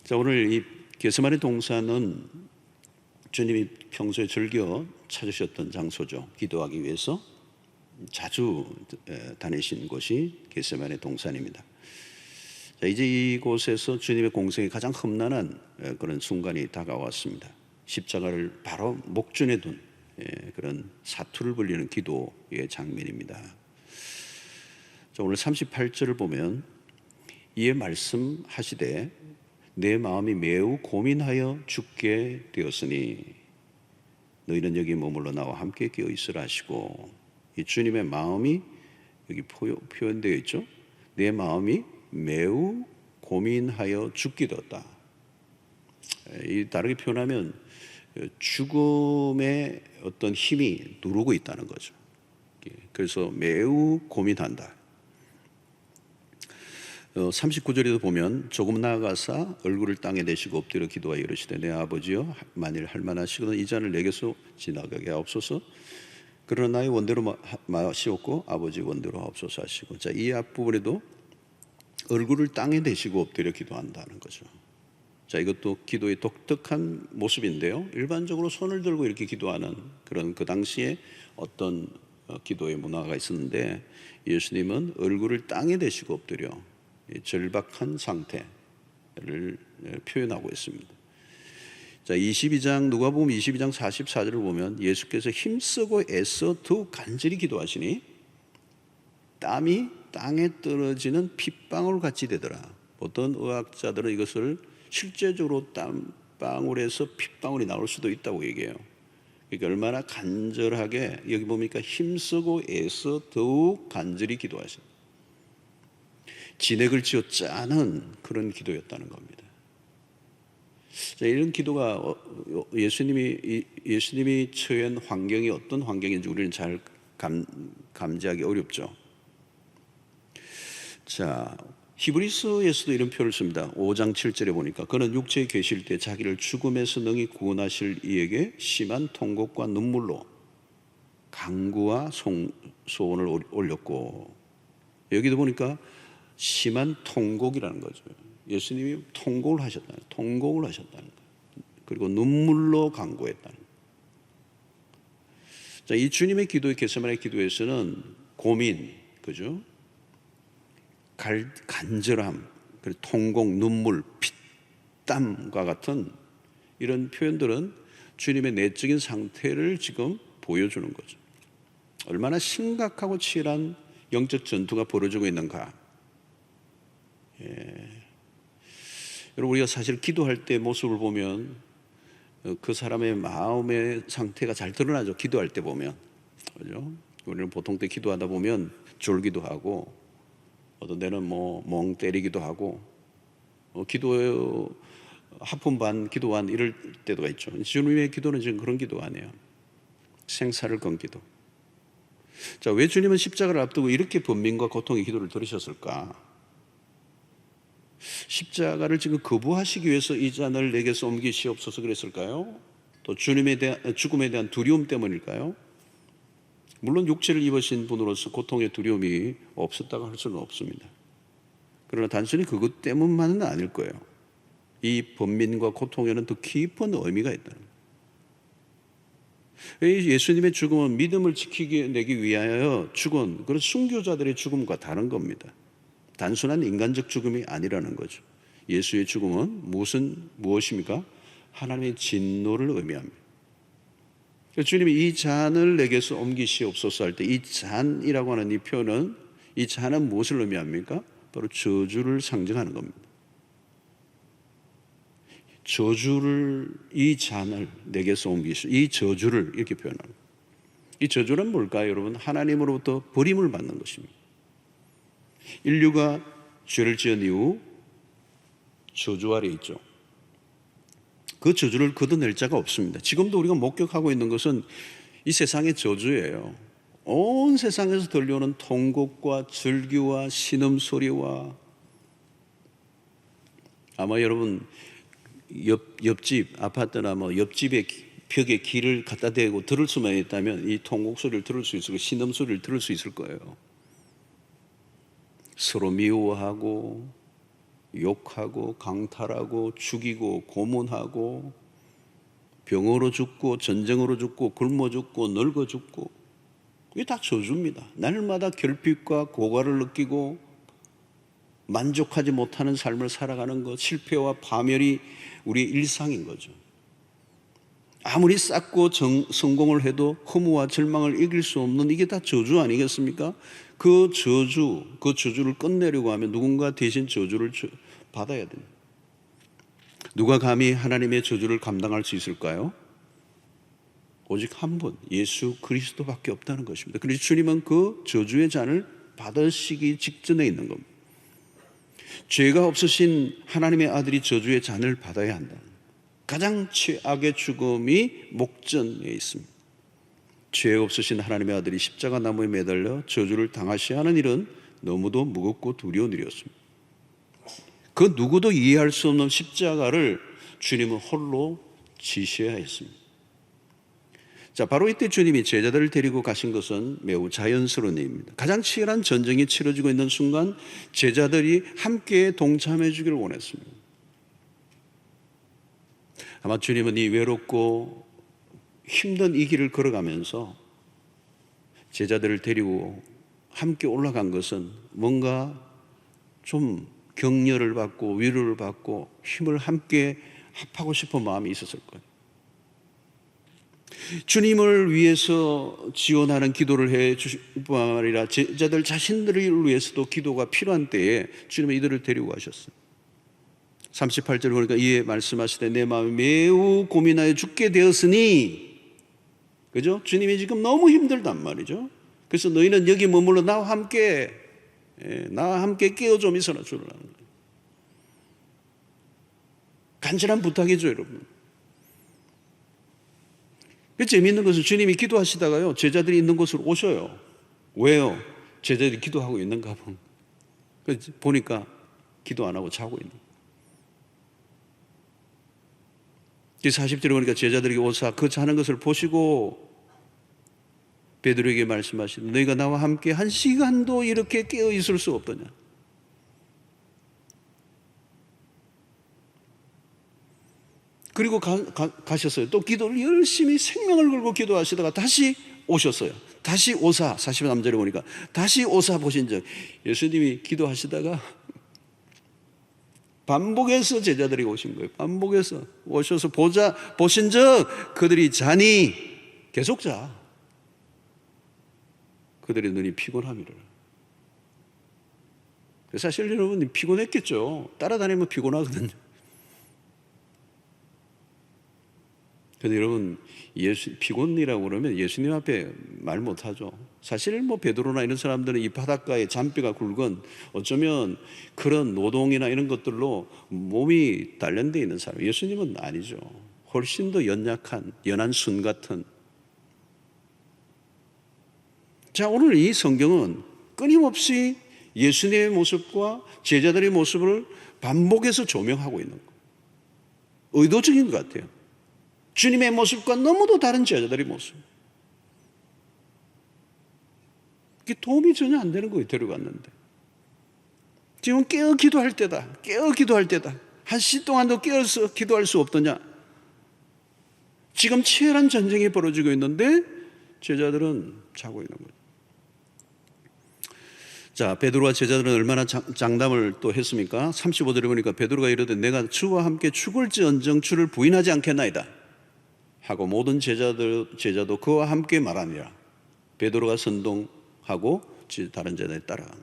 자, 오늘 이 겟세마네 동산은 주님이 평소에 즐겨 찾으셨던 장소죠. 기도하기 위해서 자주 다니신 곳이 겟세마네 동산입니다. 자, 이제 이곳에서 주님의 공생이 가장 험난한 그런 순간이 다가왔습니다. 십자가를 바로 목전에 둔 그런 사투를 벌리는 기도의 장면입니다. 자, 오늘 38절을 보면 이에 말씀하시되 내 마음이 매우 고민하여 죽게 되었으니 너희는 여기 머물러 나와 함께 깨어 있으라 하시고, 이 주님의 마음이 여기 표현되어 있죠. 내 마음이 매우 고민하여 죽게 되었다. 이 다르게 표현하면 죽음의 어떤 힘이 누르고 있다는 거죠. 그래서 매우 고민한다. 39절에도 보면 조금 나아가사 얼굴을 땅에 대시고 엎드려 기도하여 이르시되 내 아버지여 만일 할만하시거든 이 잔을 내게서 지나가게 하옵소서. 그러나 나의 원대로 마시옵고 아버지 원대로 하옵소서 하시고, 자, 이 앞부분에도 얼굴을 땅에 대시고 엎드려 기도한다는 거죠. 자, 이것도 기도의 독특한 모습인데요. 일반적으로 손을 들고 이렇게 기도하는 그런 그 당시에 어떤 기도의 문화가 있었는데, 예수님은 얼굴을 땅에 대시고 엎드려 절박한 상태를 표현하고 있습니다. 자, 22장 누가복음 22장 44절을 보면 예수께서 힘쓰고 애써 더욱 간절히 기도하시니 땀이 땅에 떨어지는 핏방울 같이 되더라. 어떤 의학자들은 이것을 실제적으로 땀방울에서 핏방울이 나올 수도 있다고 얘기해요. 그러니까 얼마나 간절하게, 여기 보니까 힘쓰고 애써 더욱 간절히 기도하신다. 진액을 쥐어 짜는 그런 기도였다는 겁니다. 자, 이런 기도가 예수님이 처한 환경이 어떤 환경인지 우리는 잘 감지하기 어렵죠. 자, 히브리서에서도 이런 표현을 씁니다. 5장 7절에 보니까 그는 육체에 계실 때 자기를 죽음에서 능히 구원하실 이에게 심한 통곡과 눈물로 간구와 소원을 올렸고, 여기도 보니까 심한 통곡이라는 거죠. 예수님이 통곡을 하셨다는 거예요. 그리고 눈물로 간구했다는 거예요. 자, 이 주님의 기도의 겟세마네 기도에서는 고민, 그죠? 간절함, 그리고 통곡, 눈물, 피땀과 같은 이런 표현들은 주님의 내적인 상태를 지금 보여주는 거죠. 얼마나 심각하고 치열한 영적 전투가 벌어지고 있는가. 여러분, 우리가 사실 기도할 때 모습을 보면 그 사람의 마음의 상태가 잘 드러나죠. 기도할 때 보면, 그죠? 우리는 보통 때 기도하다 보면 졸기도 하고, 어떤 데는 멍 때리기도 하고, 기도 하품 반, 기도 반 이럴 때도 있죠. 주님의 기도는 지금 그런 기도가 아니에요. 생사를 건 기도. 자, 왜 주님은 십자가를 앞두고 이렇게 번민과 고통의 기도를 들으셨을까? 십자가를 지금 거부하시기 위해서 이 잔을 내게서 옮기시옵소서 그랬을까요? 또 주님에 대한 죽음에 대한 두려움 때문일까요? 물론 육체를 입으신 분으로서 고통의 두려움이 없었다고 할 수는 없습니다. 그러나 단순히 그것 때문만은 아닐 거예요. 이 번민과 고통에는 더 깊은 의미가 있다는 거예요. 예수님의 죽음은 믿음을 지키기 위하여 죽은 그런 순교자들의 죽음과 다른 겁니다. 단순한 인간적 죽음이 아니라는 거죠. 예수의 죽음은 무엇입니까? 하나님의 진노를 의미합니다. 주님이 이 잔을 내게서 옮기시옵소서 할 때 이 잔이라고 하는 이 표현은, 이 잔은 무엇을 의미합니까? 바로 저주를 상징하는 겁니다. 이 잔을 내게서 옮기시오. 이 저주를 이렇게 표현합니다. 이 저주는 뭘까요, 여러분? 하나님으로부터 버림을 받는 것입니다. 인류가 죄를 지은 이후 저주 아래 있죠. 그 저주를 걷어낼 자가 없습니다. 지금도 우리가 목격하고 있는 것은 이 세상의 저주예요. 온 세상에서 들려오는 통곡과 절규와 신음소리와, 아마 여러분 옆집 아파트나 옆집의 벽에 귀를 갖다 대고 들을 수만 있다면 이 통곡 소리를 들을 수 있을, 신음소리를 들을 수 있을 거예요. 서로 미워하고 욕하고 강탈하고 죽이고 고문하고 병으로 죽고 전쟁으로 죽고 굶어 죽고 늙어 죽고, 이게 다 저주입니다. 날마다 결핍과 고갈을 느끼고 만족하지 못하는 삶을 살아가는 것, 실패와 파멸이 우리의 일상인 거죠. 아무리 쌓고 성공을 해도 허무와 절망을 이길 수 없는, 이게 다 저주 아니겠습니까? 그 저주를 끝내려고 하면 누군가 대신 저주를 받아야 됩니다. 누가 감히 하나님의 저주를 감당할 수 있을까요? 오직 한 분, 예수 그리스도밖에 없다는 것입니다. 그래서 주님은 그 저주의 잔을 받으시기 직전에 있는 겁니다. 죄가 없으신 하나님의 아들이 저주의 잔을 받아야 한다. 가장 최악의 죽음이 목전에 있습니다. 죄 없으신 하나님의 아들이 십자가 나무에 매달려 저주를 당하셔야 하는 일은 너무도 무겁고 두려운 일이었습니다. 그 누구도 이해할 수 없는 십자가를 주님은 홀로 지셔야 했습니다. 자, 바로 이때 주님이 제자들을 데리고 가신 것은 매우 자연스러운 일입니다. 가장 치열한 전쟁이 치러지고 있는 순간 제자들이 함께 동참해 주기를 원했습니다. 아마 주님은 이 외롭고 힘든 이 길을 걸어가면서 제자들을 데리고 함께 올라간 것은 뭔가 좀 격려를 받고 위로를 받고 힘을 함께 합하고 싶은 마음이 있었을 거예요. 주님을 위해서 지원하는 기도를 해 주실 뿐만 아니라 제자들 자신들을 위해서도 기도가 필요한 때에 주님은 이들을 데리고 가셨어요. 38절 보니까 이에 말씀하시되 내 마음이 매우 고민하여 죽게 되었으니, 그죠? 주님이 지금 너무 힘들단 말이죠. 그래서 너희는 여기 머물러 나와 함께 깨어 좀 있어라 주라는 거예요. 간절한 부탁이죠, 여러분. 재미있는 것은 주님이 기도하시다가요, 제자들이 있는 곳으로 오셔요. 왜요? 제자들이 기도하고 있는가 봐. 보니까 기도 안 하고 자고 있는 거예요. 40절에 보니까 제자들에게 오사 그 자는 것을 보시고 베드로에게 말씀하시되 너희가 나와 함께 한 시간도 이렇게 깨어 있을 수 없더냐. 그리고 가셨어요. 또 기도를 열심히 생명을 걸고 기도하시다가 다시 오셨어요. 다시 오사, 43절에 보니까 다시 오사 보신 적, 예수님이 기도하시다가 반복해서 제자들이 오신 거예요. 반복해서 오셔서 보신 적 그들이 자니 계속 자. 그들의 눈이 피곤함이라. 사실 여러분 피곤했겠죠. 따라다니면 피곤하거든요. 근데 여러분, 피곤이라고 그러면 예수님 앞에 말 못하죠. 사실 베드로나 이런 사람들은 이 바닷가에 잔뼈가 굵은, 어쩌면 그런 노동이나 이런 것들로 몸이 단련되어 있는 사람, 예수님은 아니죠. 훨씬 더 연한 순 같은. 자, 오늘 이 성경은 끊임없이 예수님의 모습과 제자들의 모습을 반복해서 조명하고 있는 거예요. 의도적인 것 같아요. 주님의 모습과 너무도 다른 제자들의 모습. 그게 도움이 전혀 안 되는 거예요. 데려갔는데 지금 깨어 기도할 때다. 깨어 기도할 때다. 한 시 동안도 깨어서 기도할 수 없더냐. 지금 치열한 전쟁이 벌어지고 있는데 제자들은 자고 있는 거예요. 자, 베드로와 제자들은 얼마나 장담을 또 했습니까? 35절에 보니까 베드로가 이르되 내가 주와 함께 죽을지언정 주를 부인하지 않겠나이다 하고 모든 제자도 그와 함께 말하니라. 베드로가 선동하고 다른 제자들이 따라가는.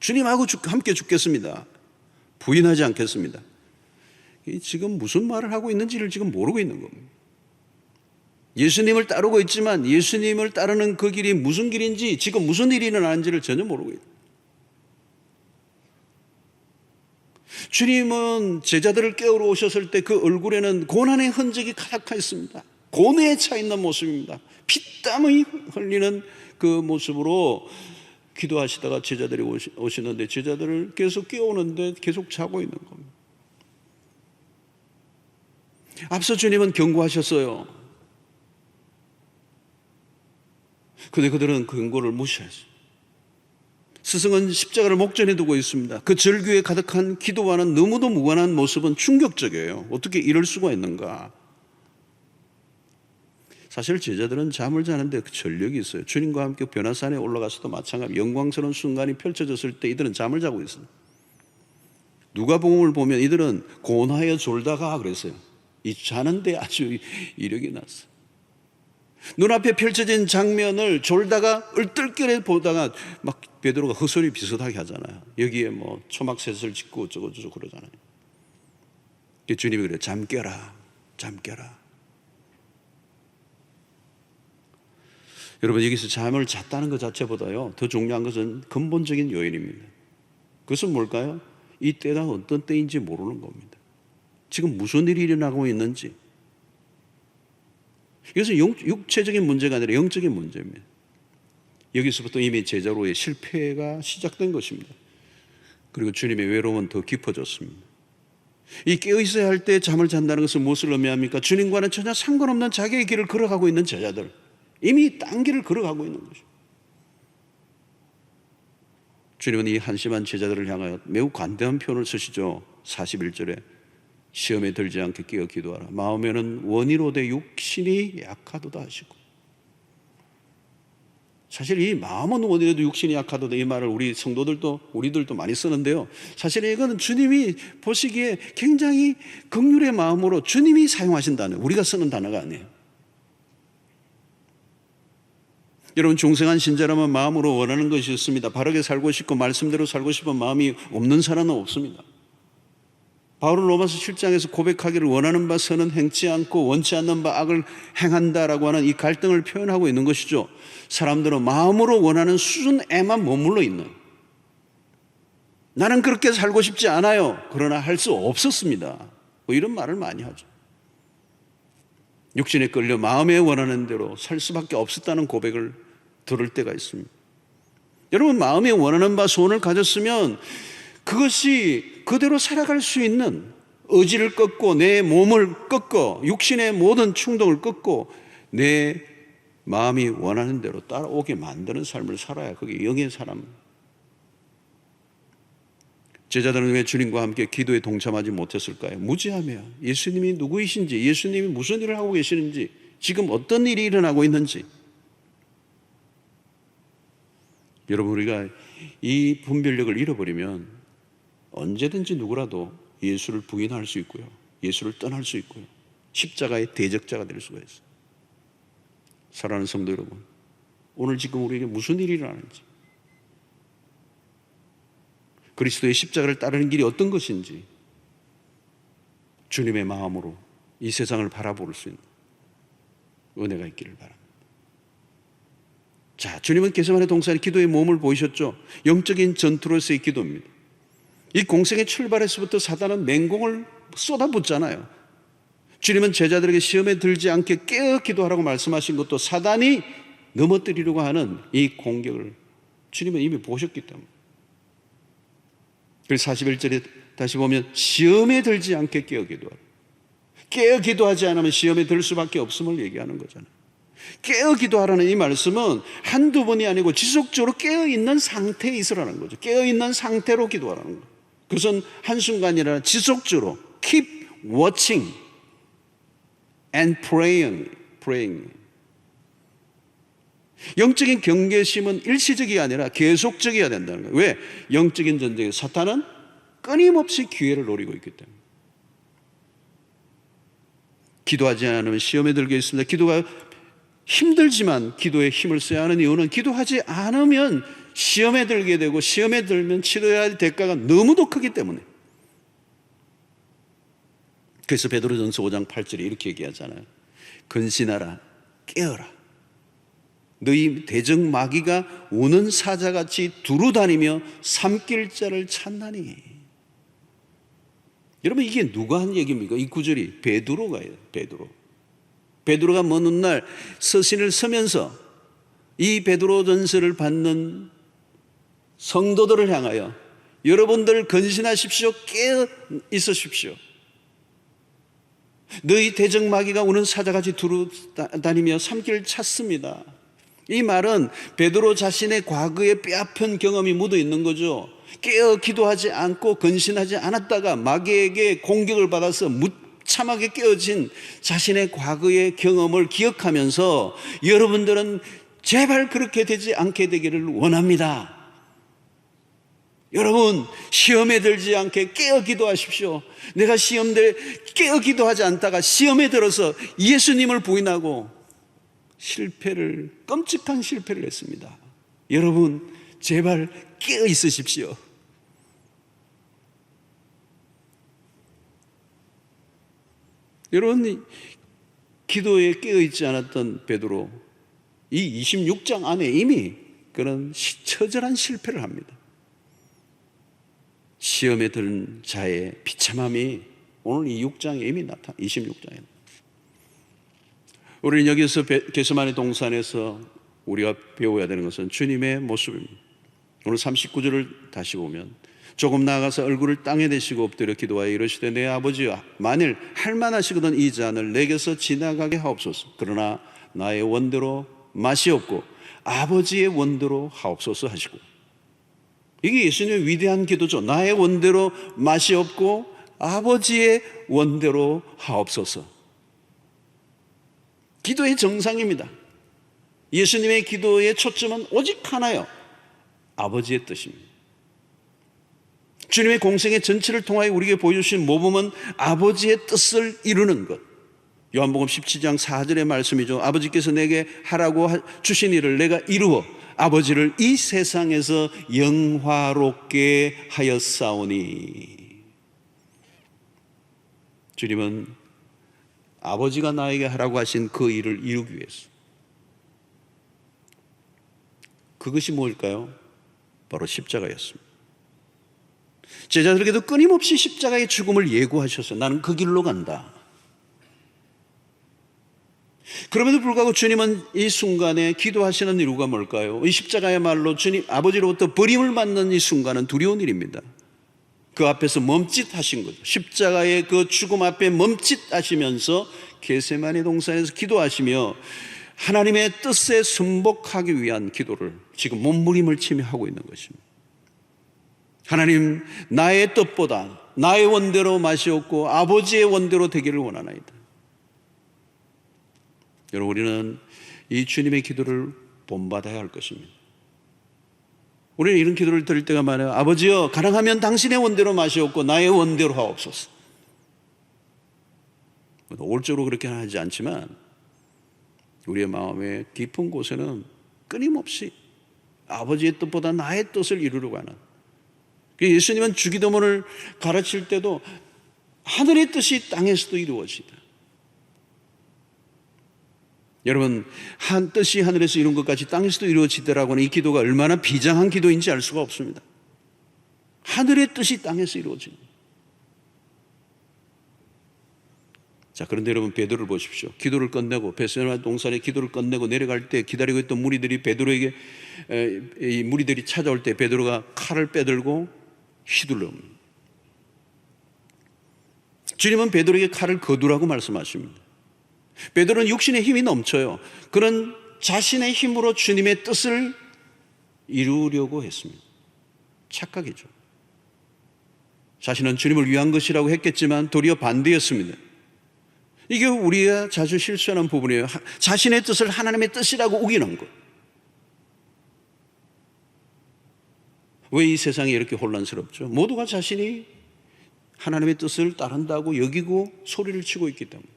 주님하고 함께 죽겠습니다. 부인하지 않겠습니다. 지금 무슨 말을 하고 있는지를 지금 모르고 있는 겁니다. 예수님을 따르고 있지만 예수님을 따르는 그 길이 무슨 길인지, 지금 무슨 일이 일어나는지를 전혀 모르고 있다. 주님은 제자들을 깨우러 오셨을 때 그 얼굴에는 고난의 흔적이 가득했습니다. 고뇌에 차 있는 모습입니다. 피땀이 흘리는 그 모습으로 기도하시다가 제자들이 오시는데 제자들을 계속 깨우는데 계속 자고 있는 겁니다. 앞서 주님은 경고하셨어요. 근데 그들은 그 경고를 무시했어요. 스승은 십자가를 목전에 두고 있습니다. 그 절규에 가득한 기도와는 너무도 무관한 모습은 충격적이에요. 어떻게 이럴 수가 있는가? 사실 제자들은 잠을 자는데 그 전력이 있어요. 주님과 함께 변화산에 올라가서도 마찬가지. 영광스러운 순간이 펼쳐졌을 때 이들은 잠을 자고 있어요. 누가복음을 보면 이들은 고나하여 졸다가 그랬어요. 이 자는데 아주 이력이 났어요. 눈앞에 펼쳐진 장면을 졸다가 얼떨결에 보다가 막 베드로가 헛소리 비슷하게 하잖아요. 여기에 뭐 초막셋을 짓고 어쩌고저쩌고 그러잖아요. 주님이 그래요. 잠 깨라. 잠 깨라. 여러분, 여기서 잠을 잤다는 것 자체보다요, 더 중요한 것은 근본적인 요인입니다. 그것은 뭘까요? 이 때가 어떤 때인지 모르는 겁니다. 지금 무슨 일이 일어나고 있는지. 이것은 육체적인 문제가 아니라 영적인 문제입니다. 여기서부터 이미 제자로의 실패가 시작된 것입니다. 그리고 주님의 외로움은 더 깊어졌습니다. 이 깨어있어야 할 때 잠을 잔다는 것은 무엇을 의미합니까? 주님과는 전혀 상관없는 자기의 길을 걸어가고 있는 제자들, 이미 딴 길을 걸어가고 있는 것입니다. 주님은 이 한심한 제자들을 향하여 매우 관대한 표현을 쓰시죠. 41절에 시험에 들지 않게 깨어 기도하라. 마음에는 원이로되 육신이 약하도다 하시고. 사실 이 마음은 원이로도 육신이 약하도다 이 말을 우리 성도들도 우리들도 많이 쓰는데요, 사실 이거는 주님이 보시기에 굉장히 긍휼의 마음으로 주님이 사용하신 단어, 우리가 쓰는 단어가 아니에요. 여러분, 중생한 신자라면 마음으로 원하는 것이 있습니다. 바르게 살고 싶고 말씀대로 살고 싶은 마음이 없는 사람은 없습니다. 바울은 로마서 7장에서 고백하기를 원하는 바 선은 행치 않고 원치 않는 바 악을 행한다라고 하는 이 갈등을 표현하고 있는 것이죠. 사람들은 마음으로 원하는 수준에만 머물러 있는, 나는 그렇게 살고 싶지 않아요, 그러나 할 수 없었습니다, 뭐 이런 말을 많이 하죠. 육신에 끌려 마음에 원하는 대로 살 수밖에 없었다는 고백을 들을 때가 있습니다. 여러분, 마음에 원하는 바 소원을 가졌으면 그것이 그대로 살아갈 수 있는, 의지를 꺾고 내 몸을 꺾고 육신의 모든 충동을 꺾고 내 마음이 원하는 대로 따라오게 만드는 삶을 살아야 그게 영의 사람. 제자들은 왜 주님과 함께 기도에 동참하지 못했을까요? 무지하며 예수님이 누구이신지, 예수님이 무슨 일을 하고 계시는지, 지금 어떤 일이 일어나고 있는지. 여러분, 우리가 이 분별력을 잃어버리면 언제든지 누구라도 예수를 부인할 수 있고요, 예수를 떠날 수 있고요, 십자가의 대적자가 될 수가 있어요. 사랑하는 성도 여러분, 오늘 지금 우리에게 무슨 일이 일어나는지, 그리스도의 십자가를 따르는 길이 어떤 것인지 주님의 마음으로 이 세상을 바라볼 수 있는 은혜가 있기를 바랍니다. 자, 주님은 겟세마네 동산의 기도의 몸을 보이셨죠. 영적인 전투로서의 기도입니다. 이 공생의 출발에서부터 사단은 맹공을 쏟아붓잖아요. 주님은 제자들에게 시험에 들지 않게 깨어 기도하라고 말씀하신 것도 사단이 넘어뜨리려고 하는 이 공격을 주님은 이미 보셨기 때문에. 그래서 41절에 다시 보면 시험에 들지 않게 깨어 기도하라. 깨어 기도하지 않으면 시험에 들 수밖에 없음을 얘기하는 거잖아요. 깨어 기도하라는 이 말씀은 한두 번이 아니고 지속적으로 깨어있는 상태에 있으라는 거죠. 깨어있는 상태로 기도하라는 거예요. 그것은 한순간이라 지속적으로 keep watching and praying. 영적인 경계심은 일시적이 아니라 계속적이어야 된다는 거예요. 왜? 영적인 전쟁에 사탄은 끊임없이 기회를 노리고 있기 때문에. 기도하지 않으면 시험에 들게 있습니다. 기도가 힘들지만 기도에 힘을 써야 하는 이유는 기도하지 않으면 시험에 들게 되고, 시험에 들면 치러야 할 대가가 너무도 크기 때문에. 그래서 베드로전서 5장 8절에 이렇게 얘기하잖아요. 근신하라, 깨어라. 너희 대적 마귀가 우는 사자같이 두루다니며 삼킬 자를 찾나니. 여러분, 이게 누가 한 얘기입니까? 이 구절이 베드로가예요. 베드로가 먼 훗날 서신을 서면서 이 베드로전서를 받는 성도들을 향하여 여러분들 근신하십시오, 깨어 있으십시오. 너희 대적 마귀가 우는 사자같이 두루다니며 삼킬 찾습니다. 이 말은 베드로 자신의 과거의 뼈아픈 경험이 묻어 있는 거죠. 깨어 기도하지 않고 근신하지 않았다가 마귀에게 공격을 받아서 무참하게 깨어진 자신의 과거의 경험을 기억하면서 여러분들은 제발 그렇게 되지 않게 되기를 원합니다. 여러분, 시험에 들지 않게 깨어 기도하십시오. 내가 깨어 기도하지 않다가 시험에 들어서 예수님을 부인하고 끔찍한 실패를 했습니다. 여러분, 제발 깨어 있으십시오. 여러분, 기도에 깨어 있지 않았던 베드로, 이 26장 안에 이미 그런 처절한 실패를 합니다. 시험에 든 자의 비참함이 오늘 이 6장에 이미 26장에. 우리는 여기서 겟세마네 동산에서 우리가 배워야 되는 것은 주님의 모습입니다. 오늘 39절을 다시 보면 조금 나아가서 얼굴을 땅에 대시고 엎드려 기도하여 이르시되 내 아버지여 만일 할만하시거든 이 잔을 내게서 지나가게 하옵소서. 그러나 나의 원대로 마시옵고 아버지의 원대로 하옵소서 하시고, 이게 예수님의 위대한 기도죠. 나의 원대로 마시옵고 아버지의 원대로 하옵소서. 기도의 정상입니다. 예수님의 기도의 초점은 오직 하나요, 아버지의 뜻입니다. 주님의 공생의 전체를 통하여 우리에게 보여주신 모범은 아버지의 뜻을 이루는 것. 요한복음 17장 4절의 말씀이죠. 아버지께서 내게 하라고 주신 일을 내가 이루어 아버지를 이 세상에서 영화롭게 하였사오니. 주님은 아버지가 나에게 하라고 하신 그 일을 이루기 위해서, 그것이 뭘까요? 바로 십자가였습니다. 제자들에게도 끊임없이 십자가의 죽음을 예고하셔서 나는 그 길로 간다. 그럼에도 불구하고 주님은 이 순간에 기도하시는 이유가 뭘까요? 이 십자가야말로 주님 아버지로부터 버림을 받는 이 순간은 두려운 일입니다. 그 앞에서 멈칫하신 거죠. 십자가의 그 죽음 앞에 멈칫하시면서 겟세마네 동산에서 기도하시며 하나님의 뜻에 순복하기 위한 기도를 지금 몸부림을 치며 하고 있는 것입니다. 하나님, 나의 뜻보다 나의 원대로 마시옵고 아버지의 원대로 되기를 원하나이다. 여러분, 우리는 이 주님의 기도를 본받아야 할 것입니다. 우리는 이런 기도를 드릴 때가 많아요. 아버지여, 가능하면 당신의 원대로 마시옵고 나의 원대로 하옵소서. 노골적으로 그렇게는 하지 않지만 우리의 마음의 깊은 곳에는 끊임없이 아버지의 뜻보다 나의 뜻을 이루려고 하는, 예수님은 주기도문을 가르칠 때도 하늘의 뜻이 땅에서도 이루어지다. 여러분, 한 뜻이 하늘에서 이룬 것까지 땅에서도 이루어지더라고 하는 이 기도가 얼마나 비장한 기도인지 알 수가 없습니다. 하늘의 뜻이 땅에서 이루어집니다. 자, 그런데 여러분, 베드로를 보십시오. 기도를 끝내고 겟세마네 동산에 기도를 끝내고 내려갈 때 기다리고 있던 무리들이 베드로에게, 이 무리들이 찾아올 때 베드로가 칼을 빼들고 휘둘릅니다. 주님은 베드로에게 칼을 거두라고 말씀하십니다. 베드로는 육신의 힘이 넘쳐요. 그는 자신의 힘으로 주님의 뜻을 이루려고 했습니다. 착각이죠. 자신은 주님을 위한 것이라고 했겠지만 도리어 반대였습니다. 이게 우리가 자주 실수하는 부분이에요. 자신의 뜻을 하나님의 뜻이라고 우기는 것. 왜 이 세상이 이렇게 혼란스럽죠? 모두가 자신이 하나님의 뜻을 따른다고 여기고 소리를 치고 있기 때문에.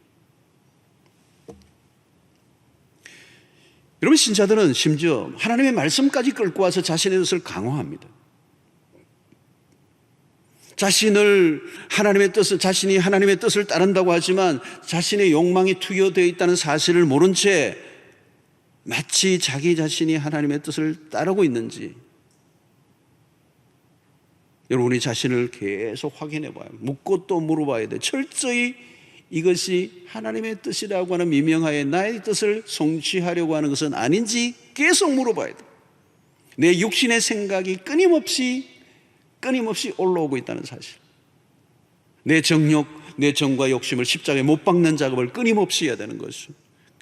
여러분, 신자들은 심지어 하나님의 말씀까지 끌고 와서 자신의 뜻을 강화합니다. 자신이 하나님의 뜻을 따른다고 하지만 자신의 욕망이 투여되어 있다는 사실을 모른 채 마치 자기 자신이 하나님의 뜻을 따르고 있는지 여러분이 자신을 계속 확인해 봐요. 묻고 또 물어봐야 돼. 철저히 이것이 하나님의 뜻이라고 하는 미명하에 나의 뜻을 성취하려고 하는 것은 아닌지 계속 물어봐야 돼. 내 육신의 생각이 끊임없이 올라오고 있다는 사실. 내 정욕, 내 정과 욕심을 십자가에 못 박는 작업을 끊임없이 해야 되는 것이죠.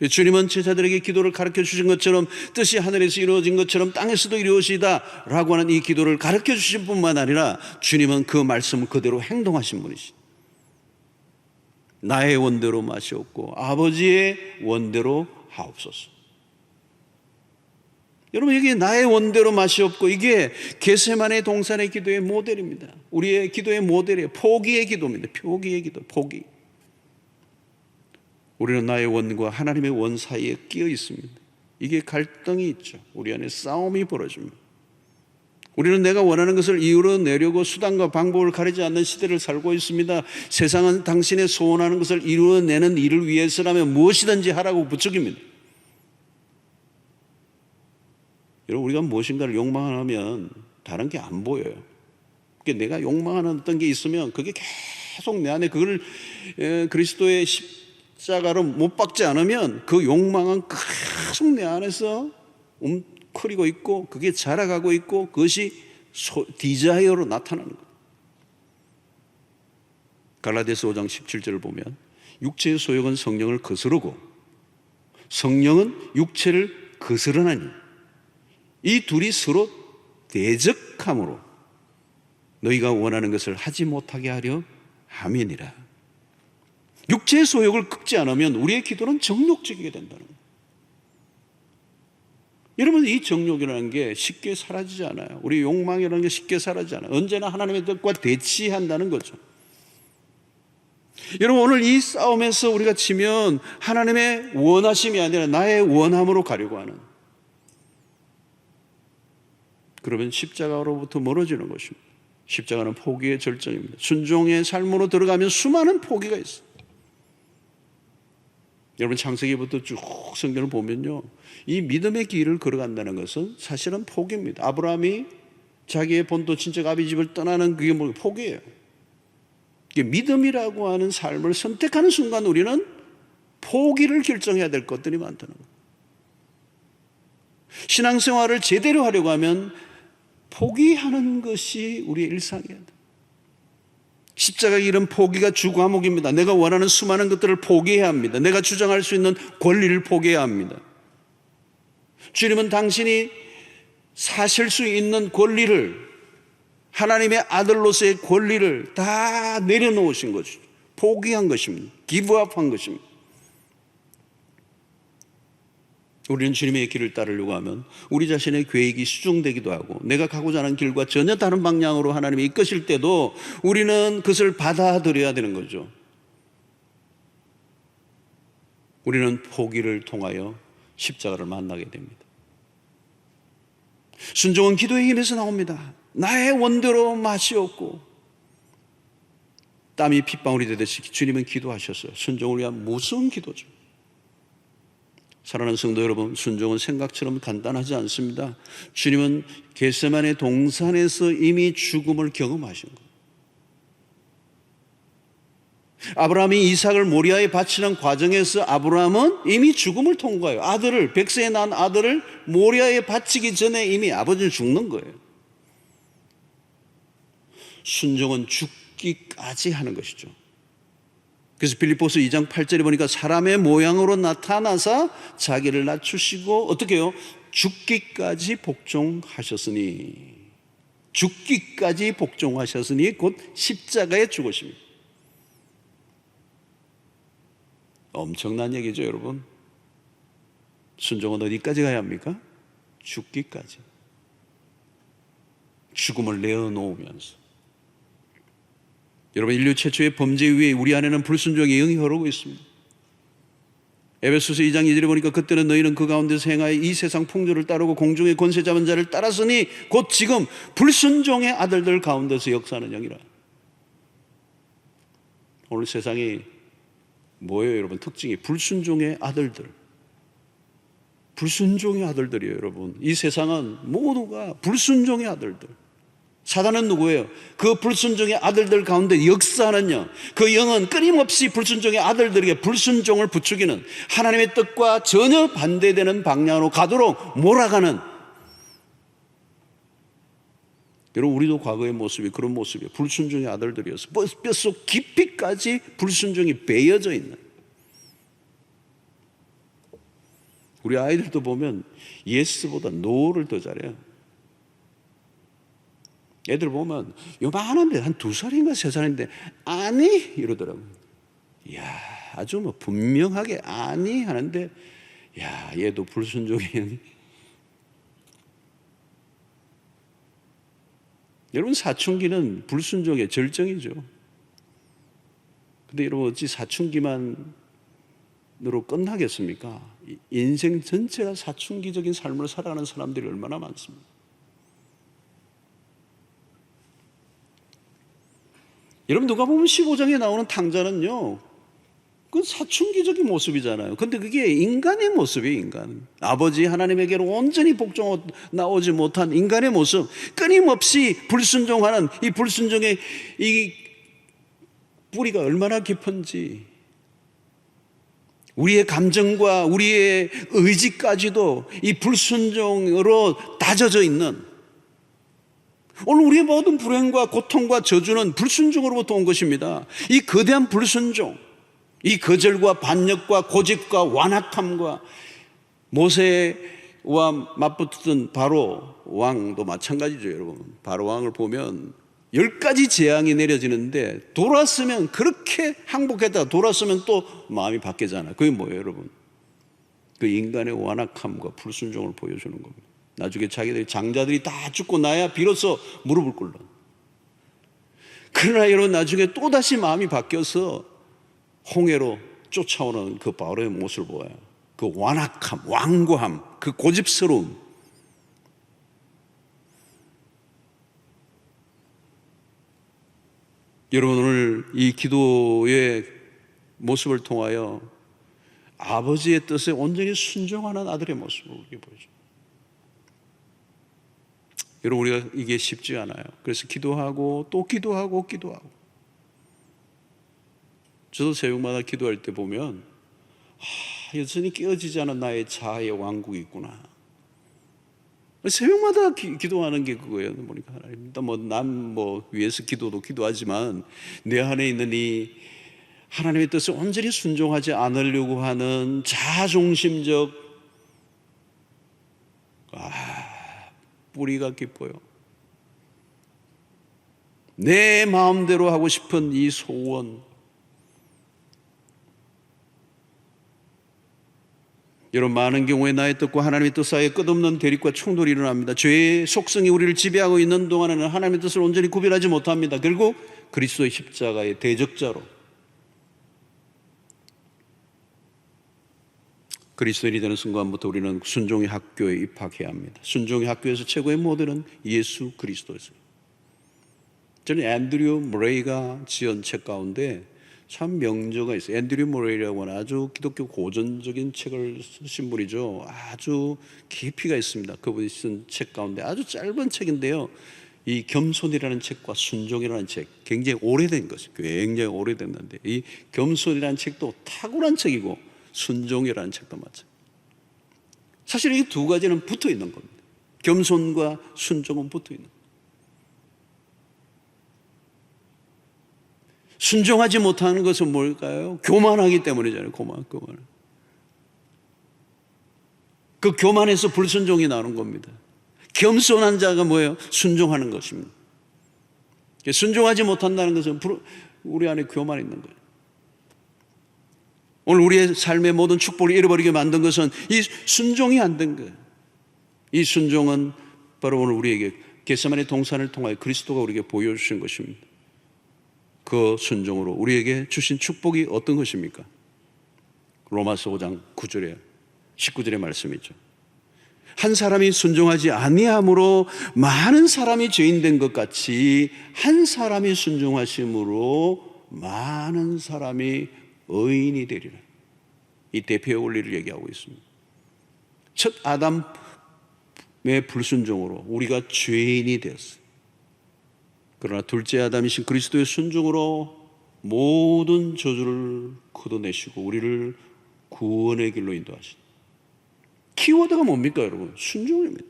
주님은 제자들에게 기도를 가르쳐 주신 것처럼 뜻이 하늘에서 이루어진 것처럼 땅에서도 이루어지다 라고 하는 이 기도를 가르쳐 주신 뿐만 아니라 주님은 그 말씀을 그대로 행동하신 분이시. 나의 원대로 마시옵고 아버지의 원대로 하옵소서. 여러분, 이게 나의 원대로 마시옵고 이게 겟세마네 동산의 기도의 모델입니다. 우리의 기도의 모델이에요. 포기의 기도입니다. 포기의 기도, 포기. 우리는 나의 원과 하나님의 원 사이에 끼어 있습니다. 이게 갈등이 있죠. 우리 안에 싸움이 벌어집니다. 우리는 내가 원하는 것을 이루어내려고 수단과 방법을 가리지 않는 시대를 살고 있습니다. 세상은 당신의 소원하는 것을 이루어내는 일을 위해서라면 무엇이든지 하라고 부추깁니다. 여러분, 우리가 무엇인가를 욕망하면 다른 게 안 보여요. 그러니까 내가 욕망하는 어떤 게 있으면 그게 계속 내 안에 그걸 그리스도의 십자가로 못 박지 않으면 그 욕망은 계속 내 안에서 움크리고 있고 그게 자라가고 있고 그것이 디자이어로 나타나는 거예요. 갈라디아서 5장 17절을 보면 육체의 소욕은 성령을 거스르고 성령은 육체를 거스르나니 이 둘이 서로 대적함으로 너희가 원하는 것을 하지 못하게 하려 함이니라. 육체의 소욕을 꺾지 않으면 우리의 기도는 정욕적이게 된다는 거예요. 여러분, 이 정욕이라는 게 쉽게 사라지지 않아요. 우리 욕망이라는 게 쉽게 사라지지 않아요. 언제나 하나님의 뜻과 대치한다는 거죠. 여러분, 오늘 이 싸움에서 우리가 치면 하나님의 원하심이 아니라 나의 원함으로 가려고 하는, 그러면 십자가로부터 멀어지는 것입니다. 십자가는 포기의 절정입니다. 순종의 삶으로 들어가면 수많은 포기가 있어요. 여러분, 창세기부터 쭉 성경을 보면요, 이 믿음의 길을 걸어간다는 것은 사실은 포기입니다. 아브라함이 자기의 본토 친척 아비 집을 떠나는 그게 뭐 포기예요. 믿음이라고 하는 삶을 선택하는 순간 우리는 포기를 결정해야 될 것들이 많다는 거예요. 신앙생활을 제대로 하려고 하면 포기하는 것이 우리의 일상이어야 돼. 십자가의 길은 포기가 주 과목입니다. 내가 원하는 수많은 것들을 포기해야 합니다. 내가 주장할 수 있는 권리를 포기해야 합니다. 주님은 당신이 사실 수 있는 권리를, 하나님의 아들로서의 권리를 다 내려놓으신 것이죠. 포기한 것입니다. 기브업한 것입니다. 우리는 주님의 길을 따르려고 하면 우리 자신의 계획이 수정되기도 하고 내가 가고자 하는 길과 전혀 다른 방향으로 하나님이 이끄실 때도 우리는 그것을 받아들여야 되는 거죠. 우리는 포기를 통하여 십자가를 만나게 됩니다. 순종은 기도의 힘에서 나옵니다. 나의 원대로 마시옵고 땀이 핏방울이 되듯이 주님은 기도하셨어요. 순종을 위한 무서운 기도죠. 사랑하는 성도 여러분, 순종은 생각처럼 간단하지 않습니다. 주님은 겟세마네 동산에서 이미 죽음을 경험하신 거예요. 아브라함이 이삭을 모리아에 바치는 과정에서 아브라함은 이미 죽음을 통과해요. 아들을, 백세에 낳은 아들을 모리아에 바치기 전에 이미 아버지는 죽는 거예요. 순종은 죽기까지 하는 것이죠. 그래서 빌립보서 2장 8절에 보니까 사람의 모양으로 나타나서 자기를 낮추시고 어떻게 해요? 죽기까지 복종하셨으니, 죽기까지 복종하셨으니 곧 십자가에 죽으십니다. 엄청난 얘기죠, 여러분. 순종은 어디까지 가야 합니까? 죽기까지. 죽음을 내어놓으면서. 여러분, 인류 최초의 범죄 위에 우리 안에는 불순종의 영이 흐르고 있습니다. 에베소서 2장 2절에 보니까 그때는 너희는 그 가운데서 행하여 이 세상 풍조를 따르고 공중의 권세 잡은 자를 따랐으니 곧 지금 불순종의 아들들 가운데서 역사하는 영이라. 오늘 세상이 뭐예요, 여러분? 특징이 불순종의 아들들. 불순종의 아들들이에요, 여러분. 이 세상은 모두가 불순종의 아들들. 사단은 누구예요? 그 불순종의 아들들 가운데 역사하는요, 그 영은 끊임없이 불순종의 아들들에게 불순종을 부추기는, 하나님의 뜻과 전혀 반대되는 방향으로 가도록 몰아가는. 여러분, 우리도 과거의 모습이 그런 모습이에요. 불순종의 아들들이어서 뼛속 깊이까지 불순종이 배어져 있는. 우리 아이들도 보면 예스보다 노를 더 잘해요. 애들 보면 요만한데 한 2살인가 3살인데 아니 이러더라고요. 이야, 아주 뭐 분명하게 아니 하는데, 야, 얘도 불순종이. 여러분, 사춘기는 불순종의 절정이죠. 근데 여러분, 어찌 사춘기만으로 끝나겠습니까? 인생 전체가 사춘기적인 삶을 살아가는 사람들이 얼마나 많습니까? 여러분, 누가 보면 15장에 나오는 탕자는요, 그건 사춘기적인 모습이잖아요. 근데 그게 인간의 모습이에요, 인간. 아버지 하나님에게로 온전히 복종 나오지 못한 인간의 모습, 끊임없이 불순종하는 이 불순종의 이 뿌리가 얼마나 깊은지, 우리의 감정과 우리의 의지까지도 이 불순종으로 다져져 있는, 오늘 우리의 모든 불행과 고통과 저주는 불순종으로부터 온 것입니다. 이 거대한 불순종, 이 거절과 반역과 고집과 완악함과 모세와 맞붙은 바로 왕도 마찬가지죠. 여러분, 바로 왕을 보면 10가지 재앙이 내려지는데 돌았으면 그렇게 항복했다가 돌았으면 또 마음이 바뀌잖아요. 그게 뭐예요, 여러분? 그 인간의 완악함과 불순종을 보여주는 겁니다. 나중에 자기들이 장자들이 다 죽고 나야 비로소 무릎을 꿇는. 그러나 여러분, 나중에 또다시 마음이 바뀌어서 홍해로 쫓아오는 그 바로의 모습을 보아요. 그 완악함, 완고함, 그 고집스러움. 여러분, 오늘 이 기도의 모습을 통하여 아버지의 뜻에 온전히 순종하는 아들의 모습을 우리에게 보여줍니다. 여러분, 우리가 이게 쉽지 않아요. 그래서 기도하고 또 기도하고 기도하고. 저도 새벽마다 기도할 때 보면 여전히 깨어지지 않은 나의 자아의 왕국이 있구나. 새벽마다 기도하는 게 그거예요. 보니까 하나님, 난 위에서 기도도 기도하지만 내 안에 있는 이 하나님의 뜻에 온전히 순종하지 않으려고 하는 자아중심적 뿌리가 깊어요. 내 마음대로 하고 싶은 이 소원. 여러분, 많은 경우에 나의 뜻과 하나님의 뜻 사이에 끝없는 대립과 충돌이 일어납니다. 죄의 속성이 우리를 지배하고 있는 동안에는 하나님의 뜻을 온전히 구별하지 못합니다. 결국 그리스도의 십자가의 대적자로, 그리스도인이 되는 순간부터 우리는 순종의 학교에 입학해야 합니다. 순종의 학교에서 최고의 모델은 예수 그리스도였어요. 저는 앤드류 모레이가 지은 책 가운데 참 명저가 있어요. 앤드류 모레이라고 하는 아주 기독교 고전적인 책을 쓰신 분이죠. 아주 깊이가 있습니다. 그분이 쓴 책 가운데 아주 짧은 책인데요, 이 겸손이라는 책과 순종이라는 책, 굉장히 오래된 것이, 굉장히 오래됐는데 이 겸손이라는 책도 탁월한 책이고 순종이라는 책도 마찬가지. 사실 이 두 가지는 붙어 있는 겁니다. 겸손과 순종은 붙어 있는 겁니다. 순종하지 못하는 것은 뭘까요? 교만하기 때문이잖아요. 교만. 그 교만에서 불순종이 나오는 겁니다. 겸손한 자가 뭐예요? 순종하는 것입니다. 순종하지 못한다는 것은 우리 안에 교만이 있는 거예요. 오늘 우리의 삶의 모든 축복을 잃어버리게 만든 것은 이 순종이 안 된 거예요. 이 순종은 바로 오늘 우리에게 겟세마네 동산을 통하여 그리스도가 우리에게 보여주신 것입니다. 그 순종으로 우리에게 주신 축복이 어떤 것입니까? 로마서 5장 9절에 19절의 말씀이죠. 한 사람이 순종하지 아니함으로 많은 사람이 죄인된 것 같이 한 사람이 순종하심으로 많은 사람이 의인이 되리라. 이 대표의 원리를 얘기하고 있습니다. 첫 아담의 불순종으로 우리가 죄인이 되었어요. 그러나 둘째 아담이신 그리스도의 순종으로 모든 저주를 걷어내시고 우리를 구원의 길로 인도하신. 키워드가 뭡니까, 여러분? 순종입니다.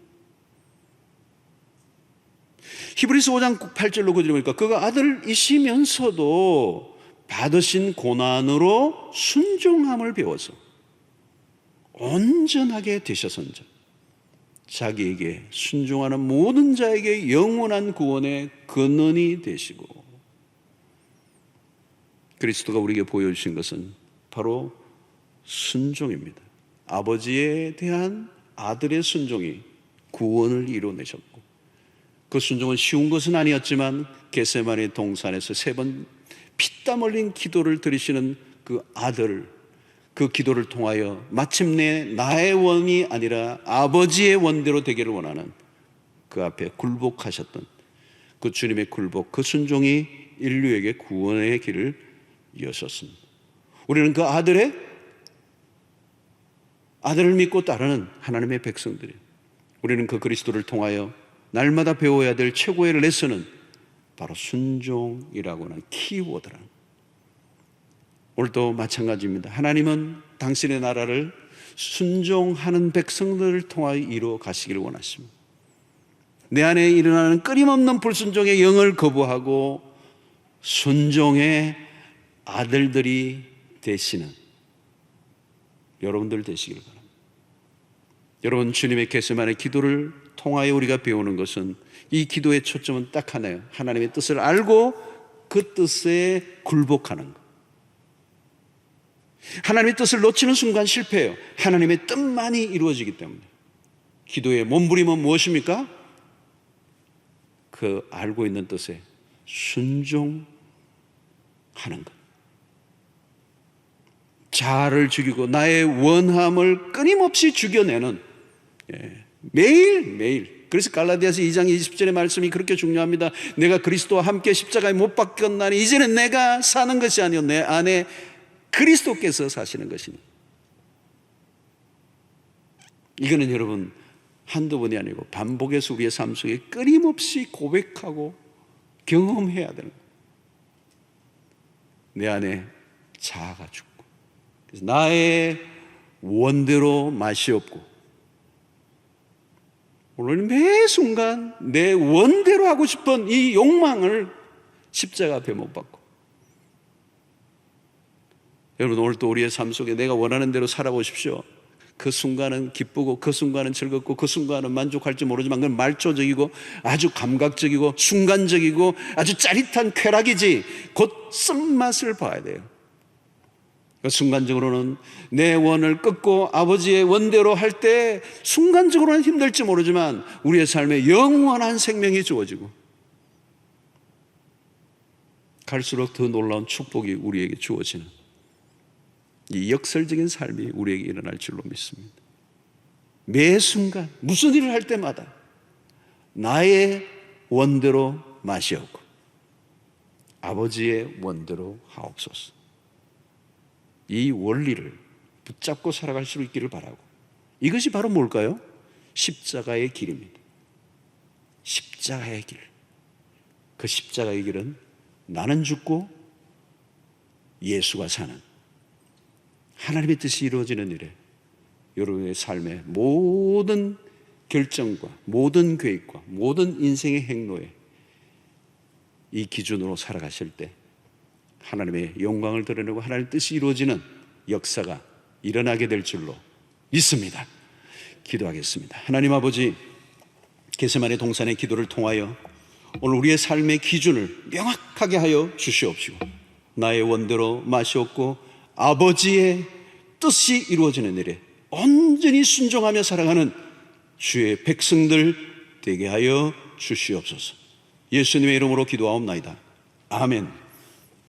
히브리서 5장 8절로 9절에 보니까 그가 아들이시면서도 받으신 고난으로 순종함을 배워서 온전하게 되셔선 자, 자기에게 순종하는 모든 자에게 영원한 구원의 근원이 되시고, 그리스도가 우리에게 보여주신 것은 바로 순종입니다. 아버지에 대한 아들의 순종이 구원을 이루어내셨고, 그 순종은 쉬운 것은 아니었지만 겟세마네 동산에서 3번 피땀 흘린 기도를 들으시는 그 아들, 그 기도를 통하여 마침내 나의 원이 아니라 아버지의 원대로 되기를 원하는 그 앞에 굴복하셨던 그 주님의 굴복, 그 순종이 인류에게 구원의 길을 여셨습니다. 우리는 그 아들을 믿고 따르는 하나님의 백성들이, 우리는 그 그리스도를 통하여 날마다 배워야 될 최고의 레슨은 바로 순종이라고 하는 키워드라는, 오늘도 마찬가지입니다. 하나님은 당신의 나라를 순종하는 백성들을 통하여 이루어 가시기를 원하십니다. 내 안에 일어나는 끊임없는 불순종의 영을 거부하고 순종의 아들들이 되시는 여러분들 되시길 바랍니다. 여러분, 주님의 겟세마네 기도를 통하여 우리가 배우는 것은, 이 기도의 초점은 딱 하나예요. 하나님의 뜻을 알고 그 뜻에 굴복하는 것. 하나님의 뜻을 놓치는 순간 실패해요. 하나님의 뜻만이 이루어지기 때문에. 기도의 몸부림은 무엇입니까? 그 알고 있는 뜻에 순종하는 것. 자아를 죽이고 나의 원함을 끊임없이 죽여내는, 매일매일. 그래서 갈라디아서 2장 20절의 말씀이 그렇게 중요합니다. 내가 그리스도와 함께 십자가에 못 박혔나니 이제는 내가 사는 것이 아니요 내 안에 그리스도께서 사시는 것이니. 이거는 여러분 한두 번이 아니고 반복해서 우리의 삶 속에 끊임없이 고백하고 경험해야 되는 거예요. 내 안에 자아가 죽고, 그래서 나의 원대로 맛이 없고, 오늘 매 순간 내 원대로 하고 싶은 이 욕망을 십자가 앞에 못 박고, 여러분 오늘 또 우리의 삶 속에 내가 원하는 대로 살아보십시오. 그 순간은 기쁘고 그 순간은 즐겁고 그 순간은 만족할지 모르지만 그건 말초적이고 아주 감각적이고 순간적이고 아주 짜릿한 쾌락이지, 곧 쓴맛을 봐야 돼요. 그 순간적으로는 내 원을 끊고 아버지의 원대로 할 때 순간적으로는 힘들지 모르지만 우리의 삶에 영원한 생명이 주어지고, 갈수록 더 놀라운 축복이 우리에게 주어지는 이 역설적인 삶이 우리에게 일어날 줄로 믿습니다. 매 순간 무슨 일을 할 때마다 나의 원대로 마시옵고 아버지의 원대로 하옵소서. 이 원리를 붙잡고 살아갈 수 있기를 바라고, 이것이 바로 뭘까요? 십자가의 길입니다. 십자가의 길. 그 십자가의 길은 나는 죽고 예수가 사는 하나님의 뜻이 이루어지는 일에 여러분의 삶의 모든 결정과 모든 계획과 모든 인생의 행로에 이 기준으로 살아가실 때 하나님의 영광을 드러내고 하나님의 뜻이 이루어지는 역사가 일어나게 될 줄로 믿습니다. 기도하겠습니다. 하나님 아버지, 겟세마네 동산의 기도를 통하여 오늘 우리의 삶의 기준을 명확하게 하여 주시옵시고, 나의 원대로 마시옵고 아버지의 뜻이 이루어지는 일에 온전히 순종하며 살아가는 주의 백성들 되게 하여 주시옵소서. 예수님의 이름으로 기도하옵나이다. 아멘.